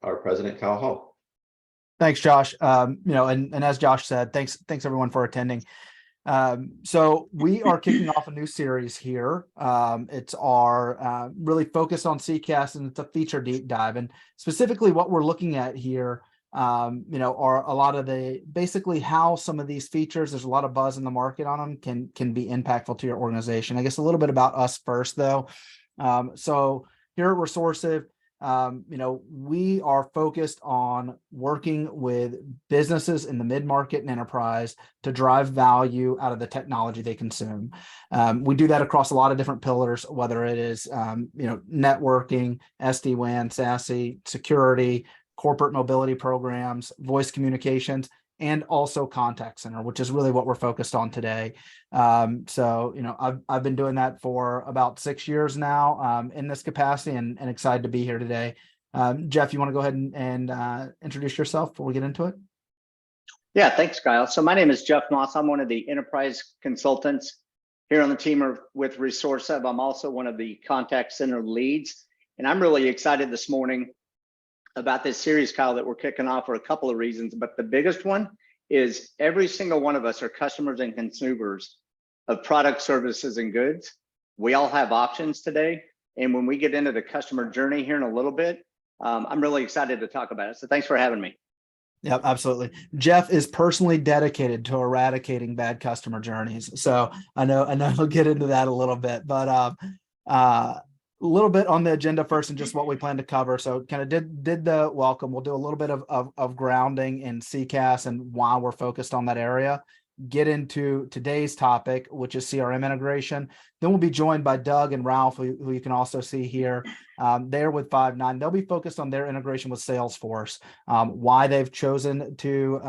our president, Kyle Hall. Thanks, Josh. And as Josh said, thanks everyone for attending. So we are kicking off a new series here. It's our really focused on CCaaS, and it's a feature deep dive. And specifically what we're looking at here, are a lot of basically how some of these features, there's a lot of buzz in the market on them, can be impactful to your organization. I guess a little bit about us first, though. So here at Resourcive, we are focused on working with businesses in the mid-market and enterprise to drive value out of the technology they consume. We do that across a lot of different pillars, whether it is, networking, SD-WAN, SASE, security, corporate mobility programs, voice communications, and also contact center, which is really what we're focused on today. I've been doing that for about 6 years now in this capacity, and excited to be here today. Jeff, you want to go ahead and introduce yourself before we get into it? Yeah, thanks, Kyle. So my name is Jeff Moss. I'm one of the enterprise consultants here on the team with Resourcive. I'm also one of the contact center leads, and I'm really excited this morning about this series, Kyle, that we're kicking off for a couple of reasons. But the biggest one is every single one of us are customers and consumers of products, services, and goods. We all have options today. And when we get into the customer journey here in a little bit, I'm really excited to talk about it. So thanks for having me. Yep, absolutely. Jeff is personally dedicated to eradicating bad customer journeys. So I know he'll get into that a little bit, but a little bit on the agenda first and just what we plan to cover. So kind of did the welcome. We'll do a little bit of grounding in CCaaS and why we're focused on that area. Get into today's topic, which is CRM integration. Then we'll be joined by Doug and Ralph, who you can also see here. They're with Five9. They'll be focused on their integration with Salesforce, why they've chosen to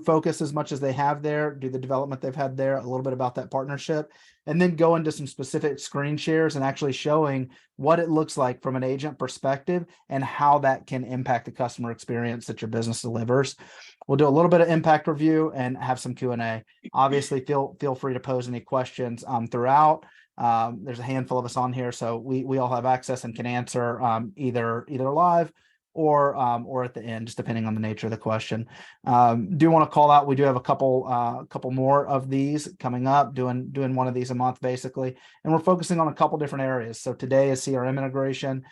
focus as much as they have there, do the development they've had there, a little bit about that partnership, and then go into some specific screen shares and actually showing what it looks like from an agent perspective and how that can impact the customer experience that your business delivers. We'll do a little bit of impact review and have some Q&A. Obviously, feel free to pose any questions throughout. There's a handful of us on here, so we all have access and can answer either live or at the end, just depending on the nature of the question. Do want to call out, we do have a couple more of these coming up, doing one of these a month basically, and we're focusing on a couple different areas. So today is CRM integration.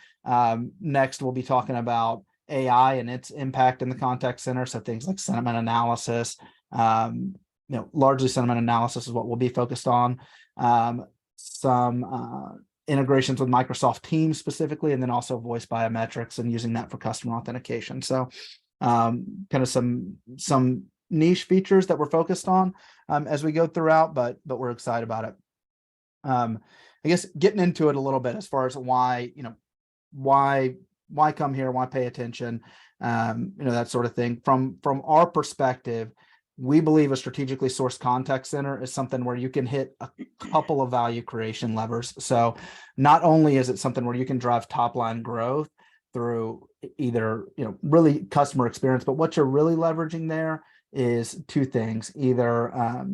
Next we'll be talking about AI and its impact in the contact center, so things like sentiment analysis. Largely sentiment analysis is what we'll be focused on. Some integrations with Microsoft Teams specifically, and then also voice biometrics and using that for customer authentication. So kind of some niche features that we're focused on as we go throughout, but we're excited about it. I guess getting into it a little bit as far as why come here, why pay attention, that sort of thing. From our perspective, we believe a strategically sourced contact center is something where you can hit a couple of value creation levers. So not only is it something where you can drive top line growth through either, really customer experience, but what you're really leveraging there is two things: either,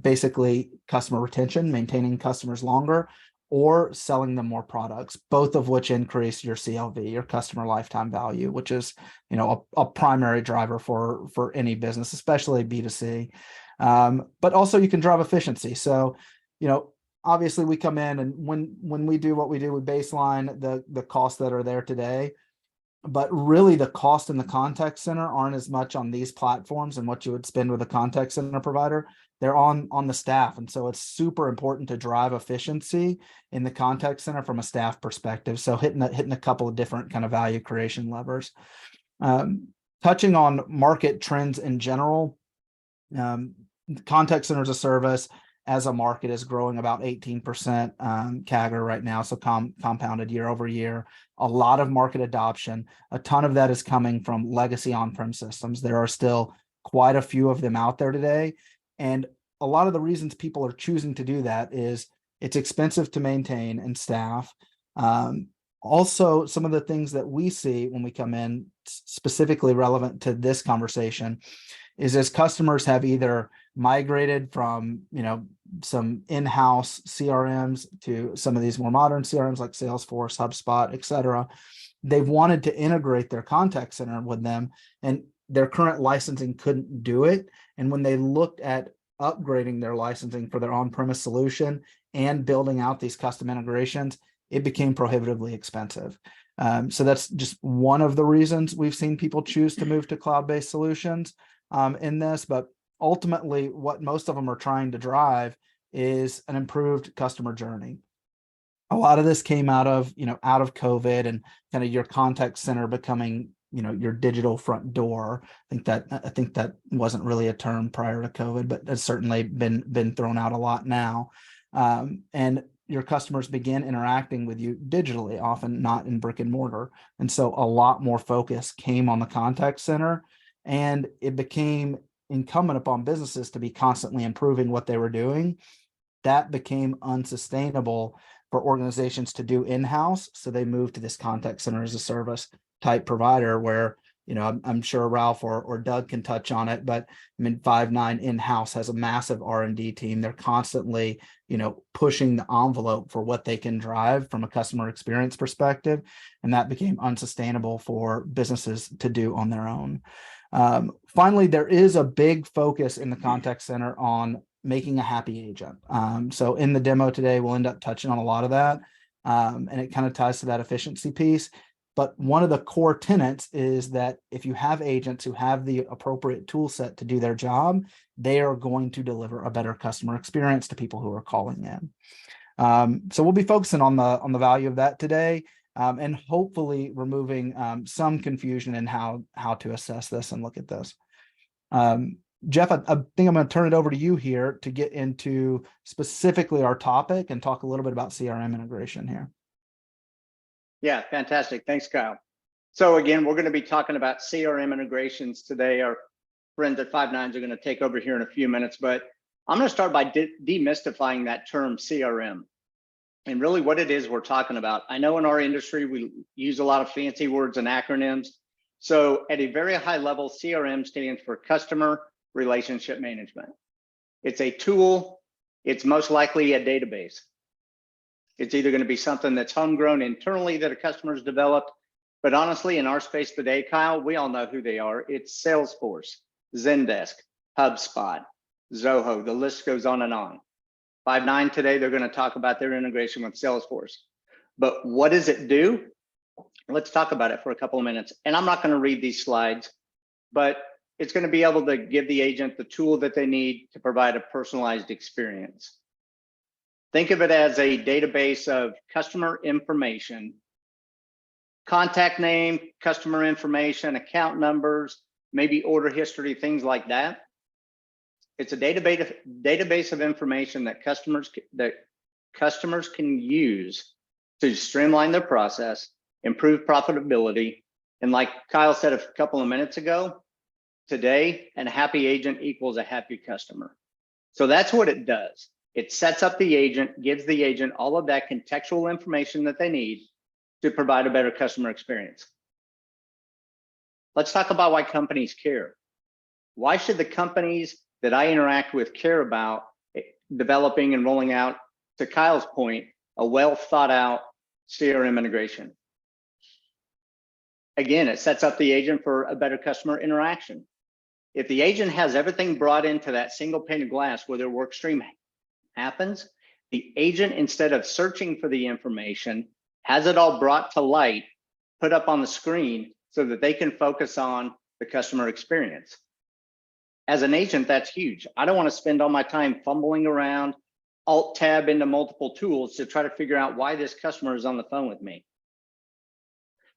basically customer retention, maintaining customers longer, or selling them more products, both of which increase your CLV, your customer lifetime value, which is, a primary driver for any business, especially B2C. But also you can drive efficiency. So, obviously we come in, and when we do what we do, we baseline the costs that are there today, but really the cost in the contact center aren't as much on these platforms and what you would spend with a contact center provider. They're on the staff. And so it's super important to drive efficiency in the contact center from a staff perspective. So hitting a couple of different kind of value creation levers. Touching on market trends in general, contact center as a service as a market is growing about 18% CAGR right now, so compounded year over year. A lot of market adoption. A ton of that is coming from legacy on-prem systems. There are still quite a few of them out there today. And a lot of the reasons people are choosing to do that is it's expensive to maintain and staff. Also, some of the things that we see when we come in, specifically relevant to this conversation, is as customers have either migrated from, some in-house CRMs to some of these more modern CRMs like Salesforce, HubSpot, et cetera, they've wanted to integrate their contact center with them, and their current licensing couldn't do it. And when they looked at upgrading their licensing for their on-premise solution and building out these custom integrations, it became prohibitively expensive. So that's just one of the reasons we've seen people choose to move to cloud-based solutions in this. But ultimately, what most of them are trying to drive is an improved customer journey. A lot of this came out of COVID and kind of your contact center becoming your digital front door. I think that wasn't really a term prior to COVID, but it's certainly been thrown out a lot now. And your customers begin interacting with you digitally, often not in brick and mortar. And so a lot more focus came on the contact center, and it became incumbent upon businesses to be constantly improving what they were doing. That became unsustainable for organizations to do in-house. So they moved to this contact center as a service type provider where, I'm sure Ralph or Doug can touch on it, but I mean, Five9 in-house has a massive R&D team. They're constantly, pushing the envelope for what they can drive from a customer experience perspective. And that became unsustainable for businesses to do on their own. Finally, there is a big focus in the contact center on making a happy agent. So in the demo today, we'll end up touching on a lot of that. And it kind of ties to that efficiency piece. But one of the core tenets is that if you have agents who have the appropriate tool set to do their job, they are going to deliver a better customer experience to people who are calling in. So we'll be focusing on the value of that today, and hopefully removing some confusion in how to assess this and look at this. Jeff, I think I'm going to turn it over to you here to get into specifically our topic and talk a little bit about CRM integration here. Yeah, fantastic. Thanks, Kyle. So again, we're going to be talking about CRM integrations today. Our friends at Five9 are going to take over here in a few minutes, but I'm going to start by demystifying that term CRM and really what it is we're talking about. I know in our industry, we use a lot of fancy words and acronyms. So at a very high level, CRM stands for Customer Relationship Management. It's a tool. It's most likely a database. It's either going to be something that's homegrown internally that a customer's developed, but honestly, in our space today, Kyle, we all know who they are. It's Salesforce, Zendesk, HubSpot, Zoho, the list goes on and on. Five9 today, they're going to talk about their integration with Salesforce. But what does it do? Let's talk about it for a couple of minutes. And I'm not going to read these slides, but it's going to be able to give the agent the tool that they need to provide a personalized experience. Think of it as a database of customer information, contact name, customer information, account numbers, maybe order history, things like that. It's a database of information that customers can use to streamline their process, improve profitability. And like Kyle said a couple of minutes ago, today, a happy agent equals a happy customer. So that's what it does. It sets up the agent, gives the agent all of that contextual information that they need to provide a better customer experience. Let's talk about why companies care. Why should the companies that I interact with care about developing and rolling out, to Kyle's point, a well thought out CRM integration? Again, it sets up the agent for a better customer interaction. If the agent has everything brought into that single pane of glass where their work stream happens, the agent, instead of searching for the information, has it all brought to light, put up on the screen so that they can focus on the customer experience. As an agent, that's huge. I don't want to spend all my time fumbling around, alt tab into multiple tools to try to figure out why this customer is on the phone with me.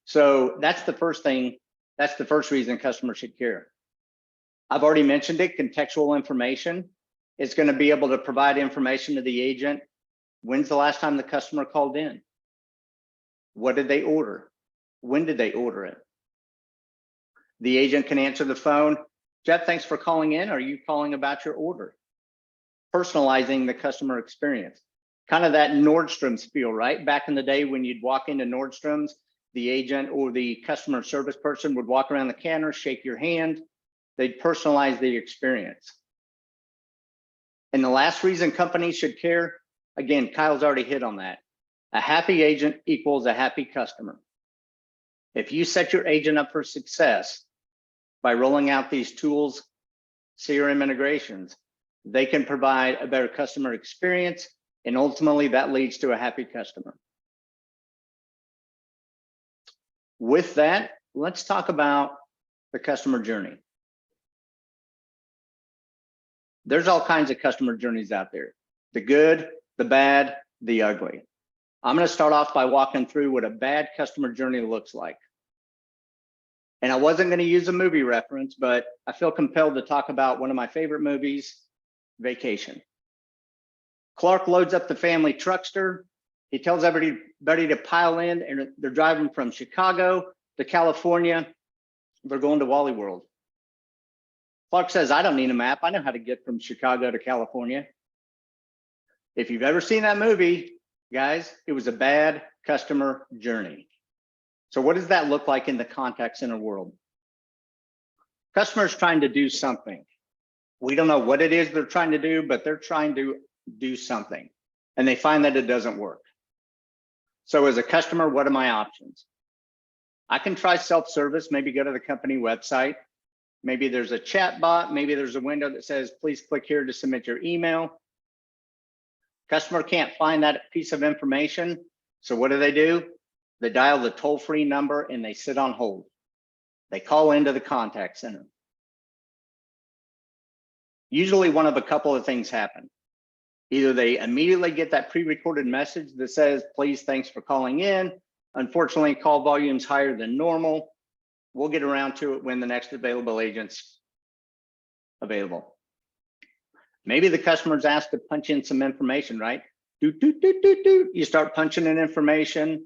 So that's the first thing. That's the first reason customers should care. I've already mentioned it, contextual information. It's going to be able to provide information to the agent. When's the last time the customer called in? What did they order? When did they order it? The agent can answer the phone. Jeff, thanks for calling in. Are you calling about your order? Personalizing the customer experience. Kind of that Nordstrom's feel, right? Back in the day when you'd walk into Nordstrom's, the agent or the customer service person would walk around the counter, shake your hand. They'd personalize the experience. And the last reason companies should care, again, Kyle's already hit on that. A happy agent equals a happy customer. If you set your agent up for success by rolling out these tools, CRM integrations, they can provide a better customer experience, and ultimately that leads to a happy customer. With that, let's talk about the customer journey. There's all kinds of customer journeys out there, the good, the bad, the ugly. I'm going to start off by walking through what a bad customer journey looks like. And I wasn't going to use a movie reference, but I feel compelled to talk about one of my favorite movies, Vacation. Clark loads up the family truckster. He tells everybody to pile in, and they're driving from Chicago to California. They're going to Wally World. Clark says, I don't need a map. I know how to get from Chicago to California. If you've ever seen that movie, guys, it was a bad customer journey. So what does that look like in the contact center world? Customers trying to do something. We don't know what it is they're trying to do, but they're trying to do something, and they find that it doesn't work. So as a customer, what are my options? I can try self-service, maybe go to the company website. Maybe there's a chat bot. Maybe there's a window that says, please click here to submit your email. Customer can't find that piece of information. So what do? They dial the toll-free number and they sit on hold. They call into the contact center. Usually one of a couple of things happen. Either they immediately get that pre-recorded message that says, please, thanks for calling in. Unfortunately, call volume's higher than normal. We'll get around to it when the next available agent's available. Maybe the customer's asked to punch in some information, right? You start punching in information.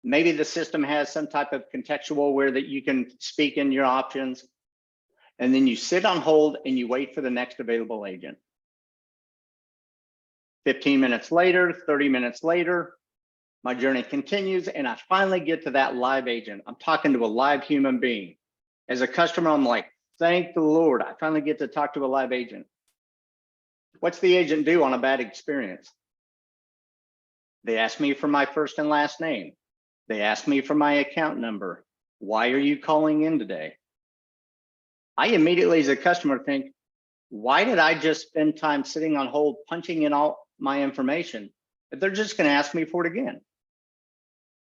Maybe the system has some type of contextual where that you can speak in your options. And then you sit on hold and you wait for the next available agent. 15 minutes later, 30 minutes later, my journey continues and I finally get to that live agent. I'm talking to a live human being. As a customer, I'm like, thank the Lord, I finally get to talk to a live agent. What's the agent do on a bad experience? They ask me for my first and last name. They ask me for my account number. Why are you calling in today? I immediately, as a customer, think, why did I just spend time sitting on hold, punching in all my information if they're just going to ask me for it again?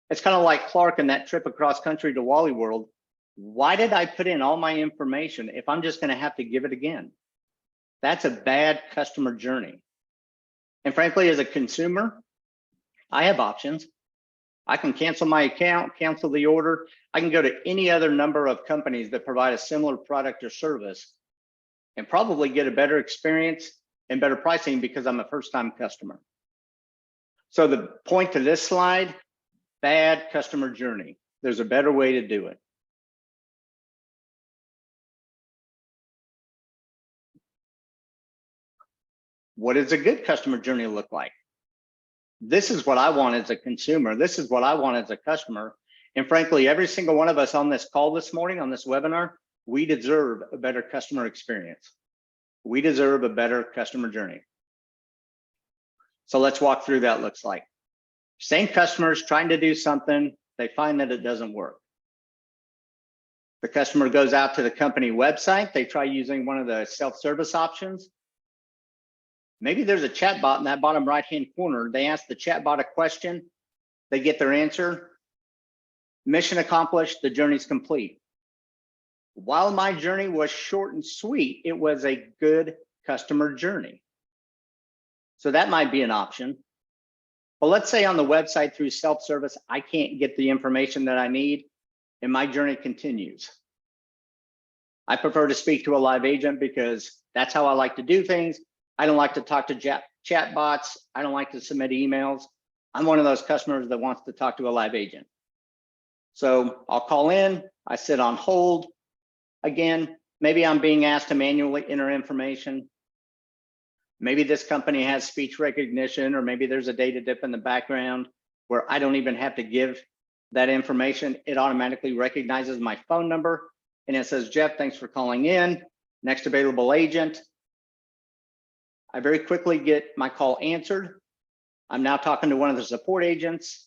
It's kind of like Clark and that trip across country to Wally World. Why did I put in all my information if I'm just going to have to give it again? That's a bad customer journey. And frankly, as a consumer, I have options. I can cancel my account, cancel the order. I can go to any other number of companies that provide a similar product or service and probably get a better experience and better pricing because I'm a first-time customer. So the point to this slide, bad customer journey. There's a better way to do it. What does a good customer journey look like? This is what I want as a consumer. This is what I want as a customer. And frankly, every single one of us on this call this morning, on this webinar, we deserve a better customer experience. We deserve a better customer journey. So let's walk through that looks like. Same customers trying to do something, they find that it doesn't work. The customer goes out to the company website, they try using one of the self-service options. Maybe there's a chat bot in that bottom right-hand corner. They ask the chat bot a question, they get their answer. Mission accomplished, the journey's complete. While my journey was short and sweet, it was a good customer journey. So that might be an option. But let's say on the website through self-service, I can't get the information that I need and my journey continues. I prefer to speak to a live agent because that's how I like to do things. I don't like to talk to chat bots. I don't like to submit emails. I'm one of those customers that wants to talk to a live agent. So I'll call in, I sit on hold. Again, maybe I'm being asked to manually enter information. Maybe this company has speech recognition, or maybe there's a data dip in the background where I don't even have to give that information. It automatically recognizes my phone number and it says, Jeff, thanks for calling in. Next available agent. I very quickly get my call answered. I'm now talking to one of the support agents.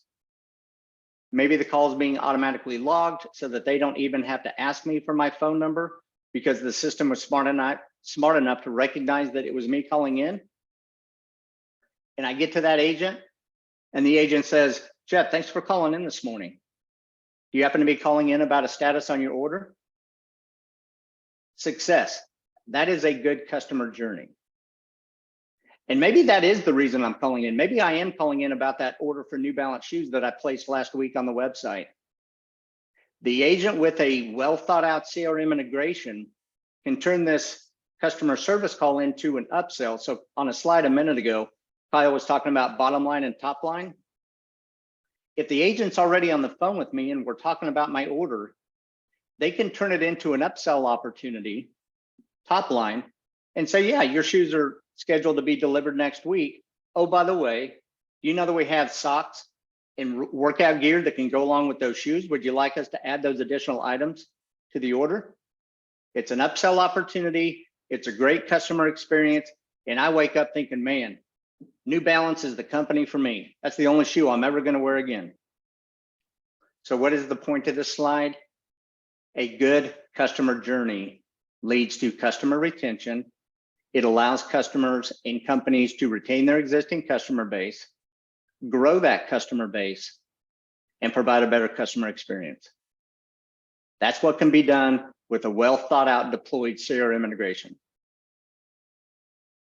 Maybe the call is being automatically logged so that they don't even have to ask me for my phone number because the system was smart enough to recognize that it was me calling in. And I get to that agent and the agent says, Jeff, thanks for calling in this morning. Do you happen to be calling in about a status on your order? Success. That is a good customer journey. And maybe that is the reason I'm calling in. Maybe I am calling in about that order for New Balance shoes that I placed last week on the website. The agent with a well thought out CRM integration can turn this customer service call into an upsell. So on a slide a minute ago, Kyle was talking about bottom line and top line. If the agent's already on the phone with me and we're talking about my order, they can turn it into an upsell opportunity, top line, and say, yeah, your shoes are scheduled to be delivered next week. Oh, by the way, you know that we have socks and workout gear that can go along with those shoes. Would you like us to add those additional items to the order? It's an upsell opportunity. It's a great customer experience. And I wake up thinking, man, New Balance is the company for me. That's the only shoe I'm ever going to wear again. So what is the point of this slide? A good customer journey leads to customer retention. It allows customers and companies to retain their existing customer base, grow that customer base, and provide a better customer experience. That's what can be done with a well thought out deployed CRM integration.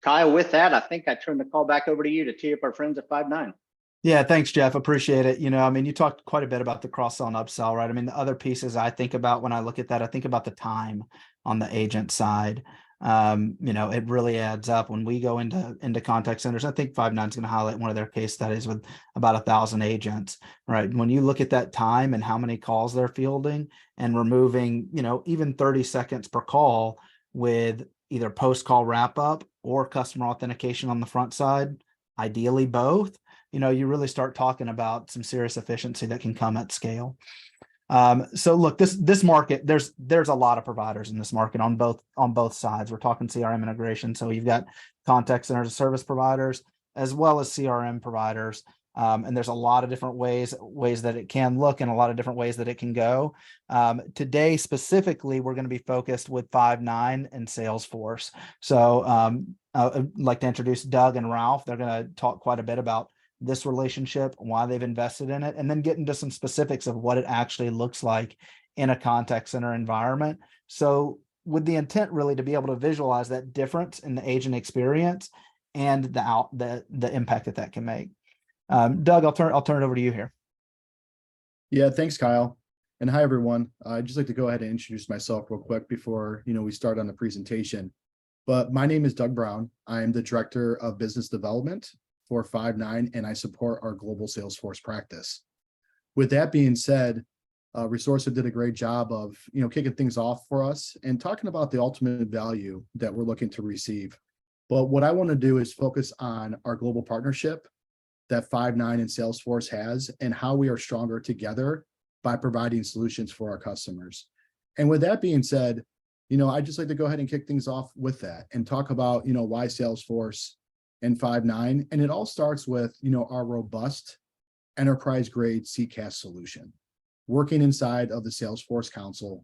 Kyle, with that, I think I turn the call back over to you to tee up our friends at Five9. Yeah, thanks, Jeff. Appreciate it. I mean, you talked quite a bit about the cross-sell and upsell, right? I mean, the other pieces I think about when I look at that, I think about the time on the agent side. It really adds up when we go into contact centers. I think Five9 is going to highlight one of their case studies with about 1,000 agents, right? When you look at that time and how many calls they're fielding and removing, even 30 seconds per call with either post-call wrap-up or customer authentication on the front side, ideally both, you really start talking about some serious efficiency that can come at scale. So look, this market, there's a lot of providers in this market on both sides. We're talking CRM integration. So you've got contact centers and service providers, as well as CRM providers. And there's a lot of different ways that it can look and a lot of different ways that it can go. Today, specifically, we're going to be focused with Five9 and Salesforce. So I'd like to introduce Doug and Ralph. They're going to talk quite a bit about this relationship, why they've invested in it, and then get into some specifics of what it actually looks like in a contact center environment. So with the intent really to be able to visualize that difference in the agent experience and the impact that can make. Doug, I'll turn it over to you here. Yeah, thanks, Kyle. And hi, everyone. I'd just like to go ahead and introduce myself real quick before we start on the presentation. But my name is Doug Brown. I am the Director of Business Development for Five9, and I support our global Salesforce practice. With that being said, Resourcive did a great job of kicking things off for us and talking about the ultimate value that we're looking to receive. But what I want to do is focus on our global partnership that Five9 and Salesforce has and how we are stronger together by providing solutions for our customers. And with that being said, I'd just like to go ahead and kick things off with that and talk about, why Salesforce and Five9. And it all starts with, our robust enterprise-grade CCaaS solution, working inside of the Salesforce console,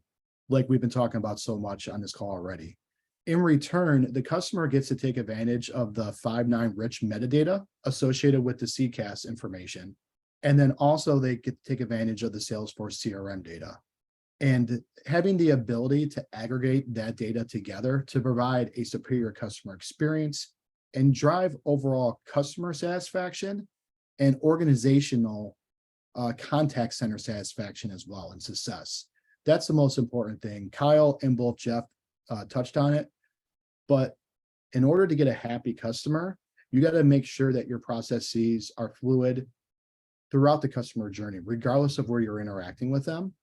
like we've been talking about so much on this call already. In return, the customer gets to take advantage of the Five9 rich metadata associated with the CCaaS information. And then also they get to take advantage of the Salesforce CRM data. And having the ability to aggregate that data together to provide a superior customer experience and drive overall customer satisfaction and organizational contact center satisfaction as well and success. That's the most important thing. Kyle and both Jeff touched on it, but in order to get a happy customer, you got to make sure that your processes are fluid throughout the customer journey, regardless of where you're interacting with them.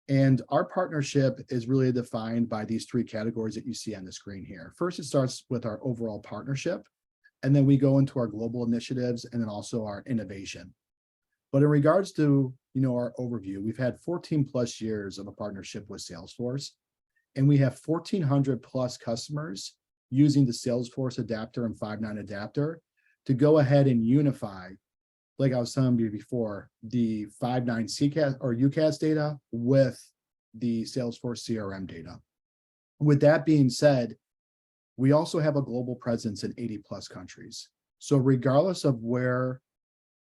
And our partnership is really defined by these three categories that you see on the screen here. First, it starts with our overall partnership, and then we go into our global initiatives and then also our innovation. But in regards to, our overview, we've had 14 plus years of a partnership with Salesforce, and we have 1,400 plus customers using the Salesforce adapter and Five9 adapter to go ahead and unify like I was telling you before, the 5.9 CCaaS or UCaaS data with the Salesforce CRM data. With that being said, we also have a global presence in 80 plus countries. So regardless of where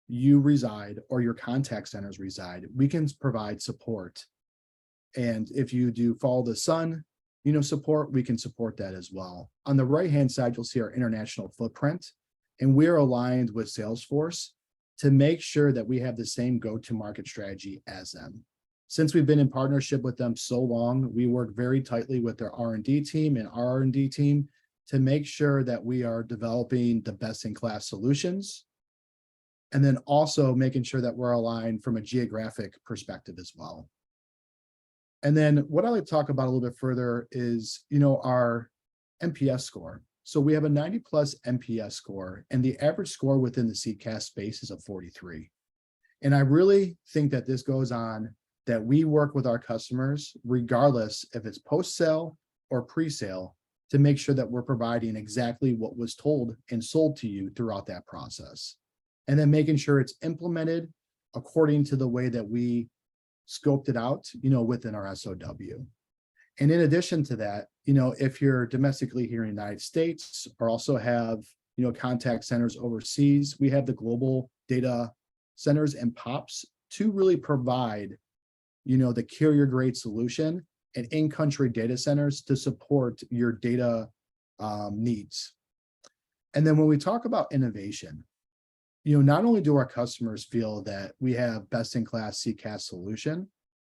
you reside or your contact centers reside, we can provide support. And if you do follow the sun, support, we can support that as well. On the right-hand side, you'll see our international footprint, and we're aligned with Salesforce to make sure that we have the same go-to-market strategy as them. Since we've been in partnership with them so long, we work very tightly with their R&D team and our R&D team to make sure that we are developing the best-in-class solutions, and then also making sure that we're aligned from a geographic perspective as well. And then what I like to talk about a little bit further is, our NPS score. So we have a 90 plus NPS score, and the average score within the CCaaS space is a 43. And I really think that this goes on that we work with our customers, regardless if it's post-sale or pre-sale, to make sure that we're providing exactly what was told and sold to you throughout that process. And then making sure it's implemented according to the way that we scoped it out, within our SOW. And in addition to that, if you're domestically here in the United States or also have, contact centers overseas, we have the global data centers and POPs to really provide, the carrier grade solution and in-country data centers to support your data needs. And then when we talk about innovation, not only do our customers feel that we have best-in-class CCaaS solution,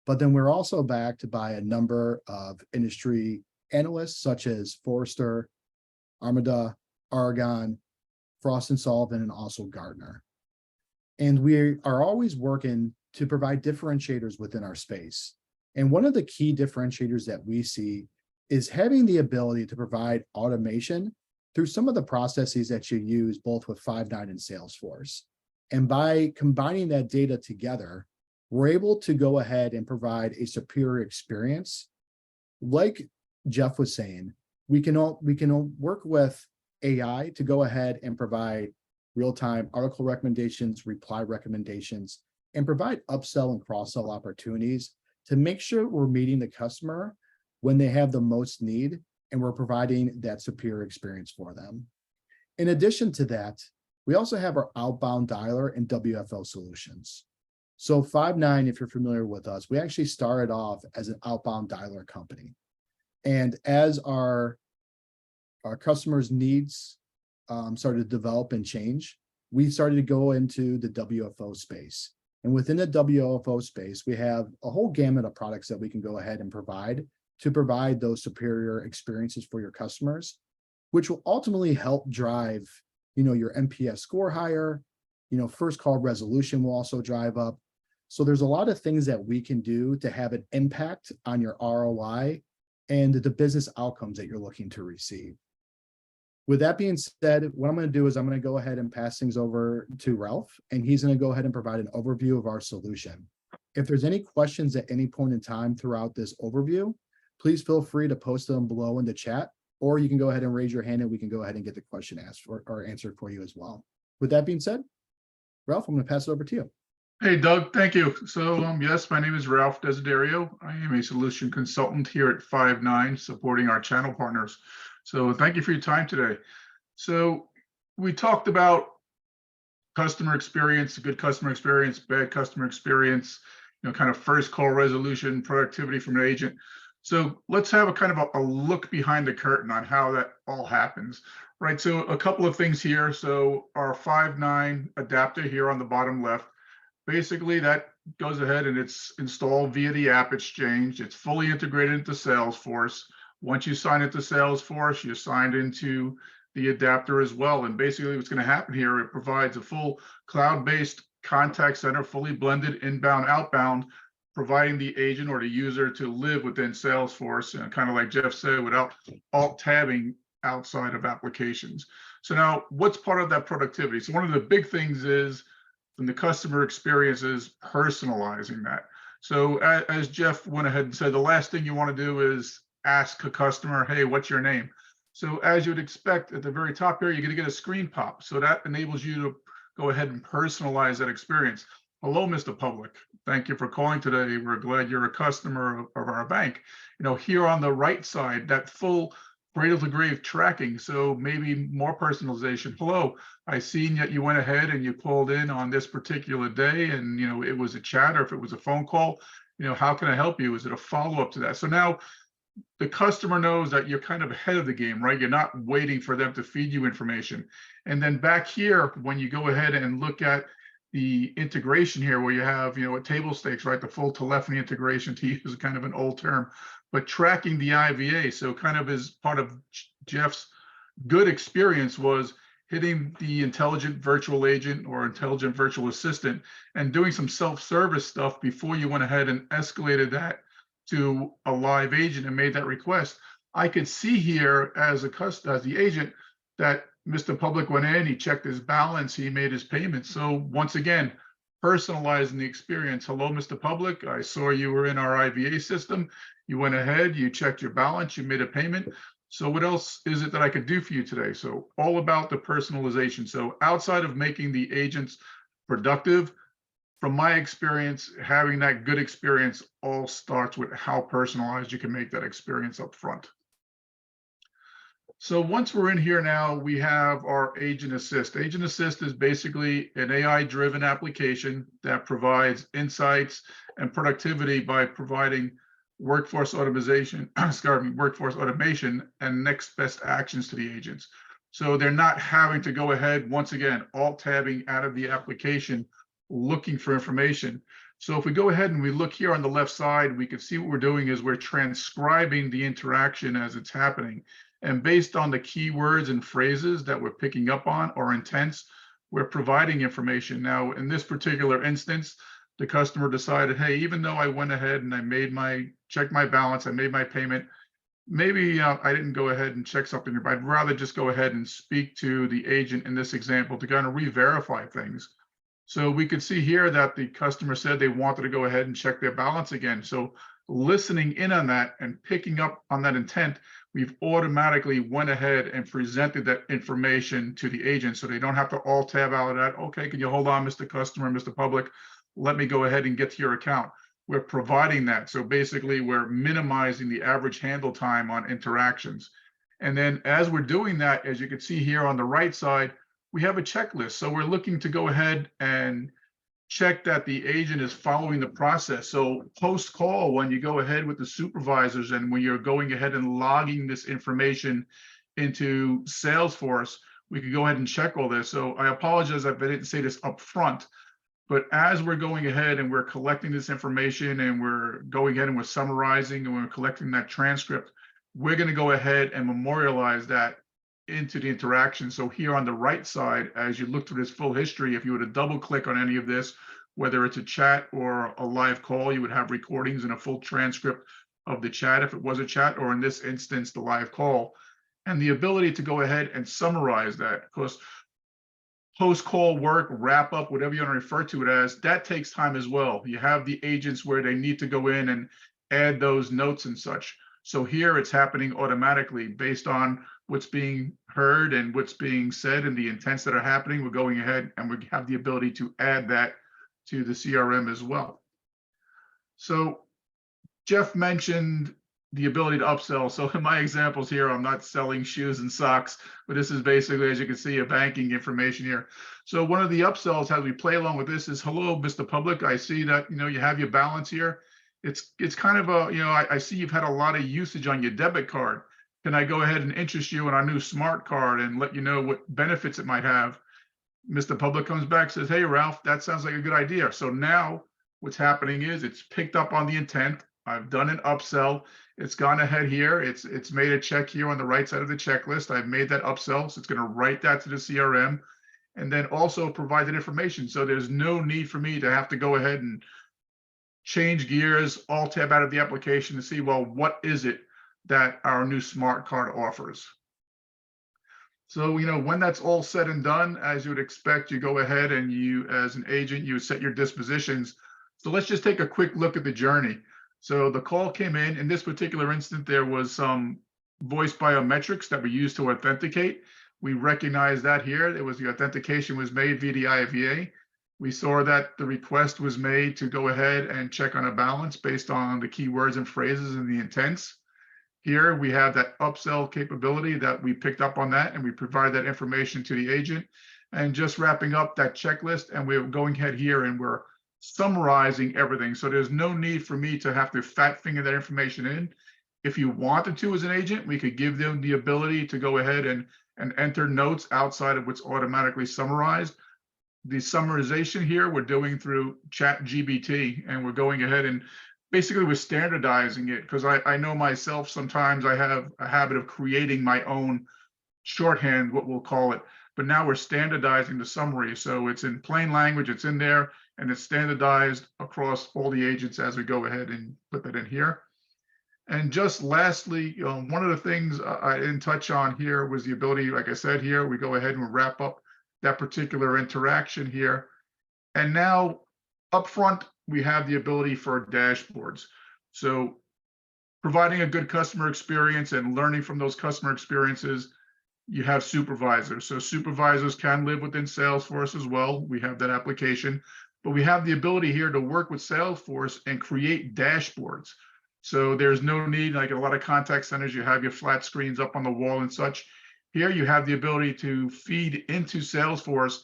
but then we're also backed by a number of industry analysts such as Forrester, Armada, Aragon, Frost & Sullivan, and also Gartner. And we are always working to provide differentiators within our space. And one of the key differentiators that we see is having the ability to provide automation through some of the processes that you use both with 5.9 and Salesforce. And by combining that data together, we're able to go ahead and provide a superior experience. Like Jeff was saying, we can work with AI to go ahead and provide real-time article recommendations, reply recommendations, and provide upsell and cross-sell opportunities to make sure we're meeting the customer when they have the most need, and we're providing that superior experience for them. In addition to that, we also have our outbound dialer and WFO solutions. So 5.9, if you're familiar with us, we actually started off as an outbound dialer company. And as our customers' needs started to develop and change, we started to go into the WFO space. And within the WFO space, we have a whole gamut of products that we can go ahead and provide to provide those superior experiences for your customers, which will ultimately help drive, your NPS score higher, first call resolution will also drive up. So there's a lot of things that we can do to have an impact on your ROI and the business outcomes that you're looking to receive. With that being said, what I'm going to do is I'm going to go ahead and pass things over to Ralph, and he's going to go ahead and provide an overview of our solution. If there's any questions at any point in time throughout this overview, please feel free to post them below in the chat, or you can go ahead and raise your hand and we can go ahead and get the question asked or answered for you as well. With that being said, Ralph, I'm going to pass it over to you. Hey, Doug, thank you. So yes, my name is Ralph Desiderio. I am a solution consultant here at 5.9, supporting our channel partners. So thank you for your time today. So we talked about customer experience, good customer experience, bad customer experience, kind of first call resolution, productivity from an agent. So let's have a kind of a look behind the curtain on how that all happens, right? So a couple of things here. So our 5.9 adapter here on the bottom left, basically that goes ahead and it's installed via the App Exchange. It's fully integrated into Salesforce. Once you sign into Salesforce, you're signed into the adapter as well. And basically what's going to happen here, it provides a full cloud-based contact center, fully blended inbound, outbound, providing the agent or the user to live within Salesforce, and kind of like Jeff said, without alt tabbing outside of applications. So now what's part of that productivity? So one of the big things is from the customer experience is personalizing that. So as Jeff went ahead and said, the last thing you want to do is ask a customer, hey, what's your name? So as you would expect at the very top here, you're going to get a screen pop. So that enables you to go ahead and personalize that experience. Hello, Mr. Public. Thank you for calling today. We're glad you're a customer of our bank. Here on the right side, that full cradle to grave tracking. So maybe more personalization. Hello, I seen that you went ahead and you called in on this particular day, and it was a chat, or if it was a phone call, how can I help you? Is it a follow-up to that? So now the customer knows that you're kind of ahead of the game, right? You're not waiting for them to feed you information. And then back here, when you go ahead and look at the integration here, where you have, a table stakes, right? The full telephony integration, to use kind of an old term, but tracking the IVA. So kind of as part of Jeff's good experience was hitting the intelligent virtual agent or intelligent virtual assistant and doing some self-service stuff before you went ahead and escalated that to a live agent and made that request. I could see here as the agent that Mr. Public went in, he checked his balance, he made his payment. So once again, personalizing the experience. Hello, Mr. Public. I saw you were in our IVA system. You went ahead, you checked your balance, you made a payment. So what else is it that I could do for you today? So all about the personalization. So outside of making the agents productive, from my experience, having that good experience all starts with how personalized you can make that experience up front. So once we're in here now, we have our Agent Assist. Agent Assist is basically an AI-driven application that provides insights and productivity by providing workforce automation, workforce automation and next best actions to the agents. So they're not having to go ahead, once again, alt-tabbing out of the application, looking for information. So if we go ahead and we look here on the left side, we can see what we're doing is we're transcribing the interaction as it's happening. And based on the keywords and phrases that we're picking up on or intents, we're providing information. Now, in this particular instance, the customer decided, hey, even though I went ahead and I checked my balance, I made my payment, maybe I didn't go ahead and check something, but I'd rather just go ahead and speak to the agent in this example to kind of re-verify things. So we could see here that the customer said they wanted to go ahead and check their balance again. So listening in on that and picking up on that intent, we've automatically went ahead and presented that information to the agent. So they don't have to alt tab out of that. Okay, can you hold on, Mr. Customer, Mr. Public? Let me go ahead and get to your account. We're providing that. So basically we're minimizing the average handle time on interactions. And then as we're doing that, as you can see here on the right side, we have a checklist. So we're looking to go ahead and check that the agent is following the process. So post call, when you go ahead with the supervisors and when you're going ahead and logging this information into Salesforce, we could go ahead and check all this. So I apologize if I didn't say this up front, but as we're going ahead and we're collecting this information and we're going ahead and we're summarizing and we're collecting that transcript, we're going to go ahead and memorialize that into the interaction. So here on the right side, as you look through this full history, if you were to double click on any of this, whether it's a chat or a live call, you would have recordings and a full transcript of the chat if it was a chat, or in this instance, the live call, and the ability to go ahead and summarize that. Because post-call work, wrap up, whatever you want to refer to it as, that takes time as well. You have the agents where they need to go in and add those notes and such. So here it's happening automatically based on what's being heard and what's being said and the intents that are happening. We're going ahead and we have the ability to add that to the CRM as well. So Jeff mentioned the ability to upsell. So in my examples here, I'm not selling shoes and socks, but this is basically, as you can see, a banking information here. So one of the upsells as we play along with this is, hello, Mr. Public. I see that, you have your balance here. It's kind of a, I see you've had a lot of usage on your debit card. Can I go ahead and interest you in our new smart card and let you know what benefits it might have? Mr. Public comes back, says, hey, Ralph, that sounds like a good idea. So now what's happening is it's picked up on the intent. I've done an upsell. It's gone ahead here. It's made a check here on the right side of the checklist. I've made that upsell. So it's going to write that to the CRM and then also provide that information. So there's no need for me to have to go ahead and change gears, alt tab out of the application to see, well, what is it that our new smart card offers? So, when that's all said and done, as you would expect, you go ahead and you, as an agent, you set your dispositions. So let's just take a quick look at the journey. So the call came in this particular instance, there was some voice biometrics that we used to authenticate. We recognize that here. It was the authentication was made via the IVA. We saw that the request was made to go ahead and check on a balance based on the keywords and phrases and the intents. Here we have that upsell capability that we picked up on that, and we provide that information to the agent. And just wrapping up that checklist, and we're going ahead here and we're summarizing everything. So there's no need for me to have to fat finger that information in. If you wanted to as an agent, we could give them the ability to go ahead and enter notes outside of what's automatically summarized. The summarization here we're doing through ChatGPT, and we're going ahead and basically we're standardizing it, because I know myself, sometimes I have a habit of creating my own shorthand, what we'll call it, but now we're standardizing the summary. So it's in plain language, it's in there, and it's standardized across all the agents as we go ahead and put that in here. And just lastly, one of the things I didn't touch on here was the ability, like I said here, we go ahead and wrap up that particular interaction here. And now up front, we have the ability for dashboards. So providing a good customer experience and learning from those customer experiences, you have supervisors. So supervisors can live within Salesforce as well. We have that application, but we have the ability here to work with Salesforce and create dashboards. So there's no need, like a lot of contact centers, you have your flat screens up on the wall and such. Here you have the ability to feed into Salesforce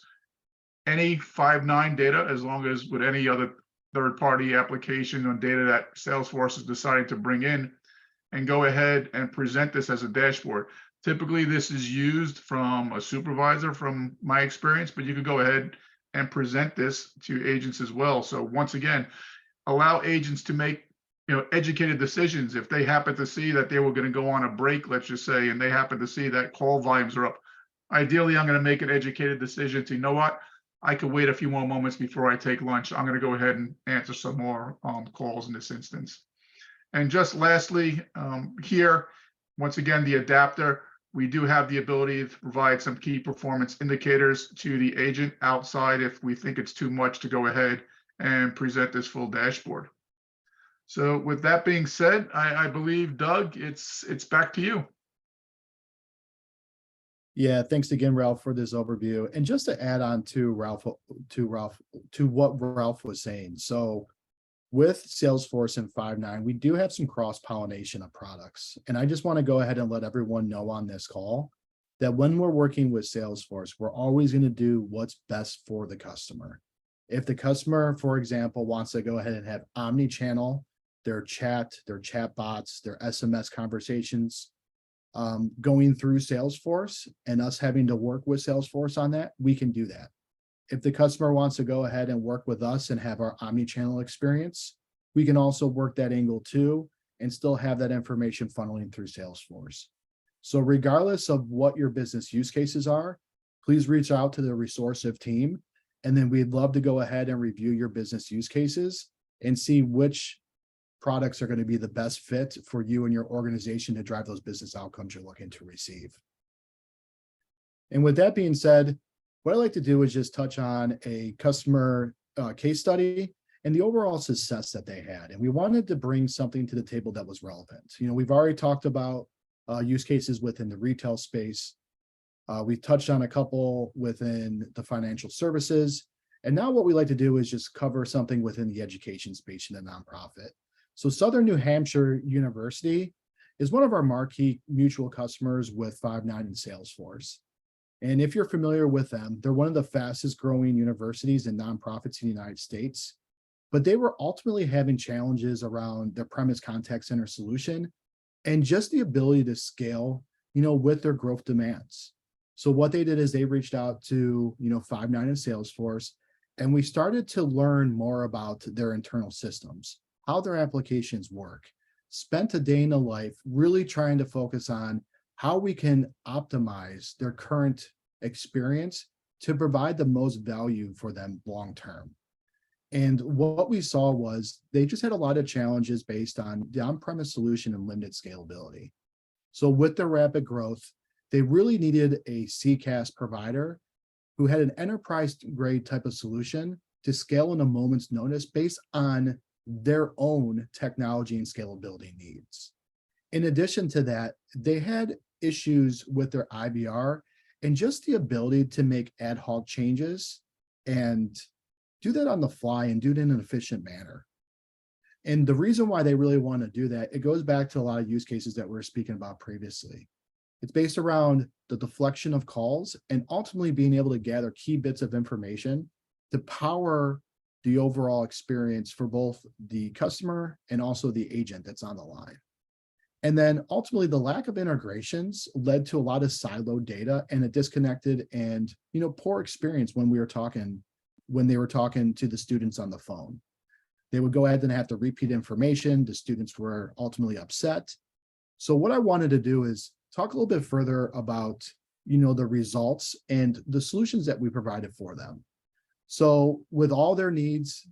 any 5.9 data, as long as with any other third-party application on data that Salesforce is deciding to bring in, and go ahead and present this as a dashboard. Typically, this is used from a supervisor from my experience, but you could go ahead and present this to agents as well. So once again, allow agents to make educated decisions. If they happen to see that they were going to go on a break, let's just say, and they happen to see that call volumes are up, ideally, I'm going to make an educated decision to, you know what, I could wait a few more moments before I take lunch. I'm going to go ahead and answer some more calls in this instance. And just lastly, here, once again, the adapter, we do have the ability to provide some key performance indicators to the agent outside if we think it's too much to go ahead and present this full dashboard. So with that being said, I believe, Doug, it's back to you. Yeah, thanks again, Ralph, for this overview. And just to add on to what Ralph was saying. So with Salesforce and 5.9, we do have some cross-pollination of products. And I just want to go ahead and let everyone know on this call that when we're working with Salesforce, we're always going to do what's best for the customer. If the customer, for example, wants to go ahead and have omni-channel, their chat bots, their SMS conversations going through Salesforce, and us having to work with Salesforce on that, we can do that. If the customer wants to go ahead and work with us and have our omni-channel experience, we can also work that angle too, and still have that information funneling through Salesforce. So regardless of what your business use cases are, please reach out to the Resourcive team, and then we'd love to go ahead and review your business use cases and see which products are going to be the best fit for you and your organization to drive those business outcomes you're looking to receive. And with that being said, what I'd like to do is just touch on a customer case study and the overall success that they had. And we wanted to bring something to the table that was relevant. We've already talked about use cases within the retail space. We've touched on a couple within the financial services. And now what we like to do is just cover something within the education space in the nonprofit. So Southern New Hampshire University is one of our marquee mutual customers with 5.9 and Salesforce. And if you're familiar with them, they're one of the fastest growing universities and nonprofits in the United States. But they were ultimately having challenges around their premise contact center solution and just the ability to scale, with their growth demands. So what they did is they reached out to, 5.9 and Salesforce, and we started to learn more about their internal systems, how their applications work, spent a day in the life really trying to focus on how we can optimize their current experience to provide the most value for them long-term. And what we saw was they just had a lot of challenges based on the on-premise solution and limited scalability. So with their rapid growth, they really needed a CCaaS provider who had an enterprise-grade type of solution to scale in a moment's notice based on their own technology and scalability needs. In addition to that, they had issues with their IVR and just the ability to make ad hoc changes and do that on the fly and do it in an efficient manner. And the reason why they really want to do that, it goes back to a lot of use cases that we were speaking about previously. It's based around the deflection of calls and ultimately being able to gather key bits of information to power the overall experience for both the customer and also the agent that's on the line. And then ultimately the lack of integrations led to a lot of siloed data and a disconnected and, poor experience when they were talking to the students on the phone. They would go ahead and have to repeat information. The students were ultimately upset. So what I wanted to do is talk a little bit further about, the results and the solutions that we provided for them. So with all their needs,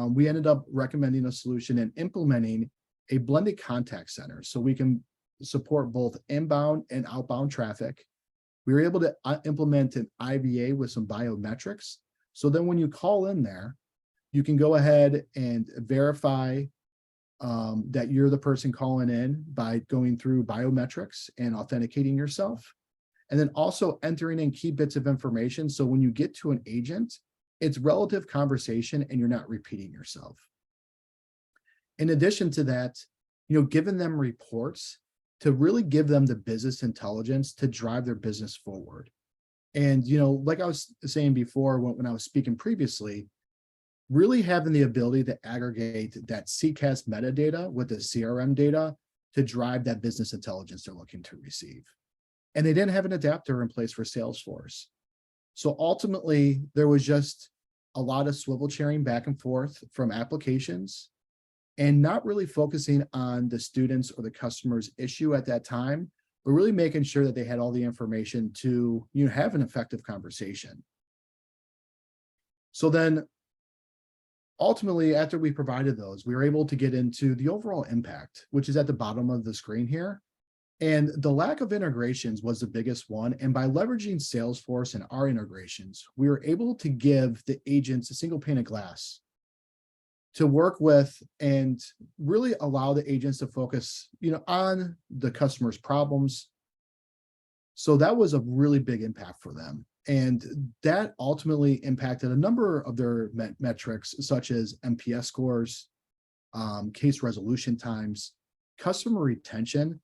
we ended up recommending a solution and implementing a blended contact center so we can support both inbound and outbound traffic. We were able to implement an IVA with some biometrics. So then when you call in there, you can go ahead and verify that you're the person calling in by going through biometrics and authenticating yourself. And then also entering in key bits of information. So when you get to an agent, it's relative conversation and you're not repeating yourself. In addition to that, giving them reports to really give them the business intelligence to drive their business forward. And, like I was saying before, when I was speaking previously, really having the ability to aggregate that CCaaS metadata with the CRM data to drive that business intelligence they're looking to receive. And they didn't have an adapter in place for Salesforce. So ultimately, there was just a lot of swivel chairing back and forth from applications and not really focusing on the students or the customer's issue at that time, but really making sure that they had all the information to have an effective conversation. So then ultimately, after we provided those, we were able to get into the overall impact, which is at the bottom of the screen here. And the lack of integrations was the biggest one. And by leveraging Salesforce and our integrations, we were able to give the agents a single pane of glass to work with and really allow the agents to focus, on the customer's problems. So that was a really big impact for them. And that ultimately impacted a number of their metrics, such as NPS scores, case resolution times, customer retention,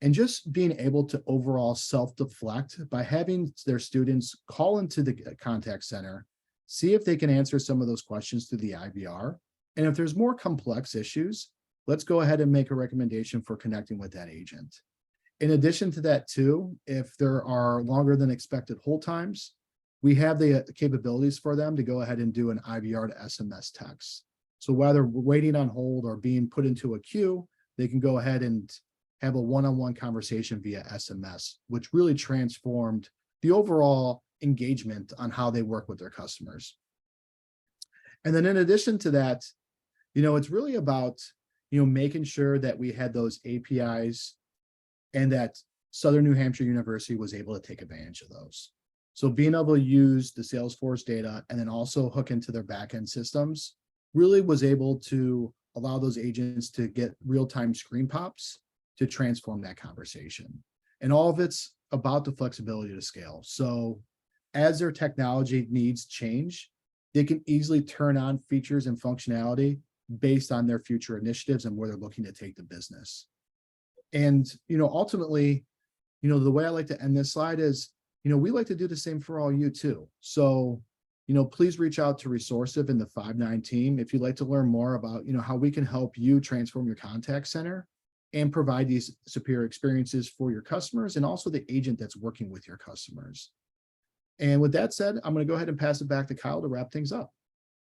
and just being able to overall self-deflect by having their students call into the contact center, see if they can answer some of those questions through the IVR. And if there's more complex issues, let's go ahead and make a recommendation for connecting with that agent. In addition to that too, if there are longer than expected hold times, we have the capabilities for them to go ahead and do an IVR to SMS text. So whether waiting on hold or being put into a queue, they can go ahead and have a one-on-one conversation via SMS, which really transformed the overall engagement on how they work with their customers. And then in addition to that, it's really about, making sure that we had those APIs and that Southern New Hampshire University was able to take advantage of those. So being able to use the Salesforce data and then also hook into their backend systems really was able to allow those agents to get real-time screen pops to transform that conversation. And all of it's about the flexibility to scale. So as their technology needs change, they can easily turn on features and functionality based on their future initiatives and where they're looking to take the business. And, ultimately, the way I like to end this slide is, we like to do the same for all you too. So, please reach out to Resourcive and the 5-9 team if you'd like to learn more about, how we can help you transform your contact center and provide these superior experiences for your customers and also the agent that's working with your customers. And with that said, I'm going to go ahead and pass it back to Kyle to wrap things up.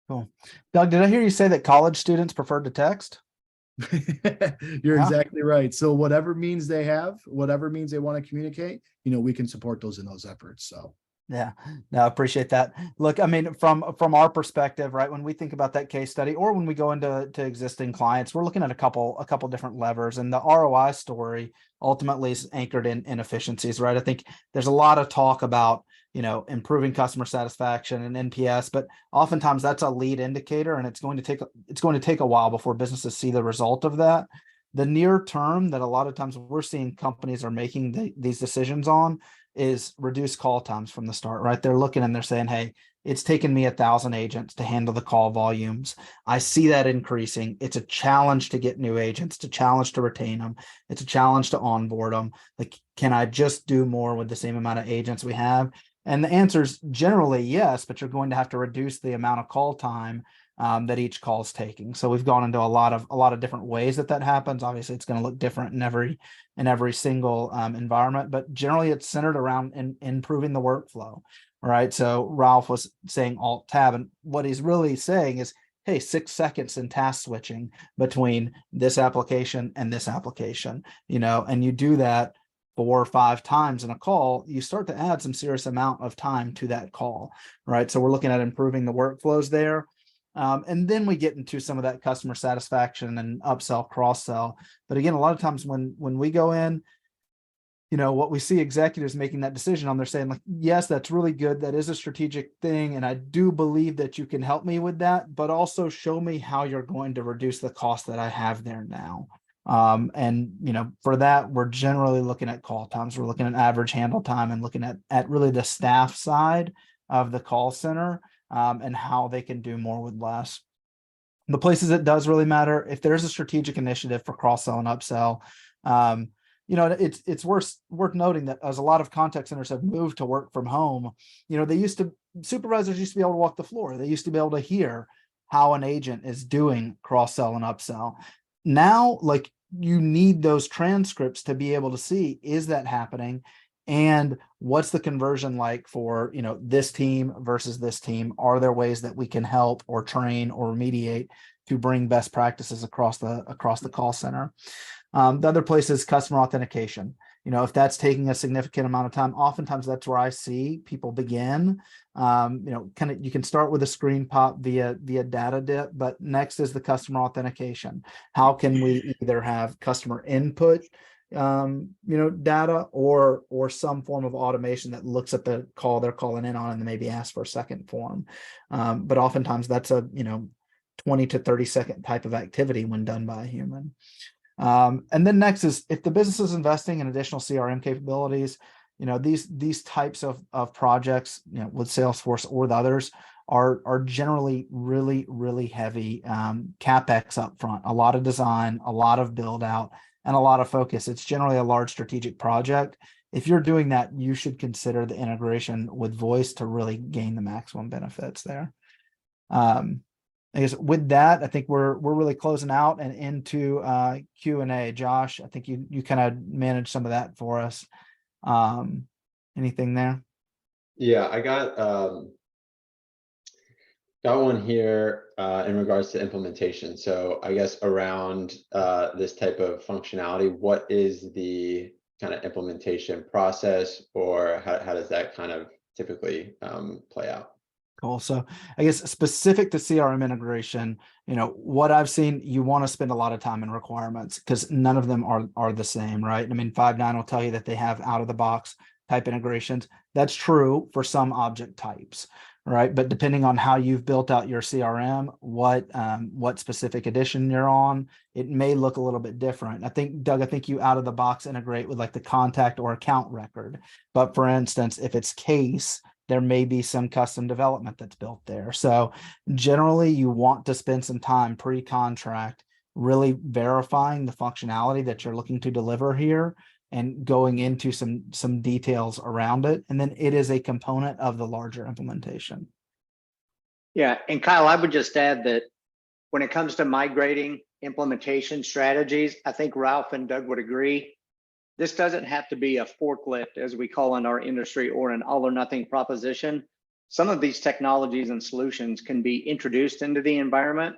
Cool. Doug, did I hear you say that college students prefer to text? You're exactly right. So whatever means they have, whatever means they want to communicate, we can support those in those efforts. So yeah, no, I appreciate that. Look, I mean, from our perspective, right, when we think about that case study or when we go into existing clients, we're looking at a couple different levers, and the ROI story ultimately is anchored in efficiencies, right? I think there's a lot of talk about, improving customer satisfaction and NPS, but oftentimes that's a lead indicator, and it's going to take a while before businesses see the result of that. The near term that a lot of times we're seeing companies are making these decisions on is reduce call times from the start, right? They're looking and they're saying, hey, it's taken me 1,000 agents to handle the call volumes. I see that increasing. It's a challenge to get new agents, it's a challenge to retain them. It's a challenge to onboard them. Like, can I just do more with the same amount of agents we have? And the answer is generally yes, but you're going to have to reduce the amount of call time that each call is taking. So we've gone into a lot of different ways that happens. Obviously, it's going to look different in every single environment, but generally it's centered around improving the workflow. Right. So Ralph was saying Alt Tab, and what he's really saying is, hey, 6 seconds in task switching between this application and this application, and you do that 4 or 5 times in a call, you start to add some serious amount of time to that call. Right. So we're looking at improving the workflows there. And then we get into some of that customer satisfaction and upsell, cross sell. But again, a lot of times when we go in, what we see executives making that decision on, they're saying like, yes, that's really good. That is a strategic thing. And I do believe that you can help me with that, but also show me how you're going to reduce the cost that I have there now. And for that, we're generally looking at call times. We're looking at average handle time and looking at really the staff side of the call center, and how they can do more with less. The places it does really matter, if there's a strategic initiative for cross-sell and upsell, it's worth noting that as a lot of contact centers have moved to work from home, supervisors used to be able to walk the floor. They used to be able to hear how an agent is doing cross-sell and upsell. Now, like, you need those transcripts to be able to see, is that happening? And what's the conversion like for, this team versus this team? Are there ways that we can help or train or remediate to bring best practices across the call center? The other place is customer authentication. If that's taking a significant amount of time, oftentimes that's where I see people begin. You can start with a screen pop via data dip, but next is the customer authentication. How can we either have customer input, data, or some form of automation that looks at the call they're calling in on and maybe asks for a second form. But oftentimes that's a 20 to 30 second type of activity when done by a human. And then next is, if the business is investing in additional CRM capabilities, these types of projects, with Salesforce or the others are generally really, really heavy CapEx up front, a lot of design, a lot of build out, and a lot of focus. It's generally a large strategic project. If you're doing that, you should consider the integration with voice to really gain the maximum benefits there. I guess with that, I think we're really closing out and into Q&A. Josh, I think you kind of managed some of that for us. Anything there? Yeah, I got one here in regards to implementation. So I guess around this type of functionality, what is the kind of implementation process, or how does that kind of typically play out? Cool. So I guess specific to CRM integration, what I've seen, you want to spend a lot of time in requirements because none of them are the same, right? I mean, 5.9 will tell you that they have out of the box type integrations. That's true for some object types, right? But depending on how you've built out your CRM, what specific edition you're on, it may look a little bit different. I think, Doug, you out of the box integrate with like the contact or account record. But for instance, if it's case, there may be some custom development that's built there. So generally you want to spend some time pre-contract really verifying the functionality that you're looking to deliver here and going into some details around it. And then it is a component of the larger implementation. Yeah, and Kyle, I would just add that when it comes to migrating implementation strategies, I think Ralph and Doug would agree. This doesn't have to be a forklift, as we call in our industry, or an all or nothing proposition. Some of these technologies and solutions can be introduced into the environment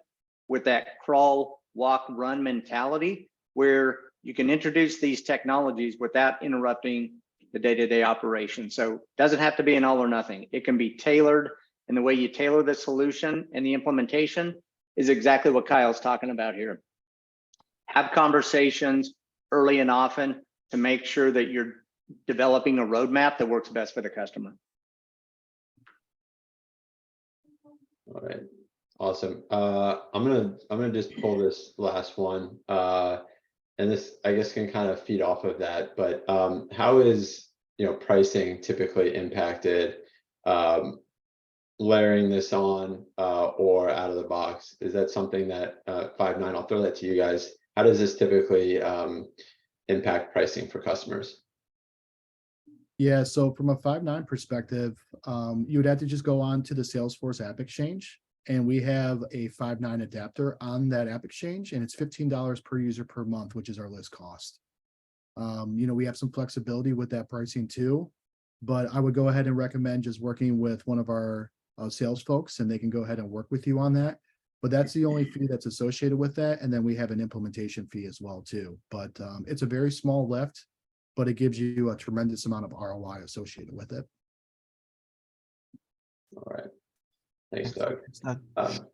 with that crawl, walk, run mentality, where you can introduce these technologies without interrupting the day-to-day operation. So it doesn't have to be an all or nothing. It can be tailored, and the way you tailor the solution and the implementation is exactly what Kyle's talking about here. Have conversations early and often to make sure that you're developing a roadmap that works best for the customer. All right, awesome. I'm gonna just pull this last one, and this I guess can kind of feed off of that. But how is pricing typically impacted layering this on or out of the box? Is that something that Five9, I'll throw that to you guys. How does this typically impact pricing for customers? Yeah, so from a Five9 perspective, you would have to just go on to the Salesforce App Exchange, and we have a Five9 adapter on that App Exchange, and it's $15 per user per month, which is our list cost. We have some flexibility with that pricing too, but I would go ahead and recommend just working with one of our sales folks, and they can go ahead and work with you on that. But that's the only fee that's associated with that, and then we have an implementation fee as well too. But it's a very small lift, but it gives you a tremendous amount of ROI associated with it. All right. Thanks, Doug. Thanks, Doug.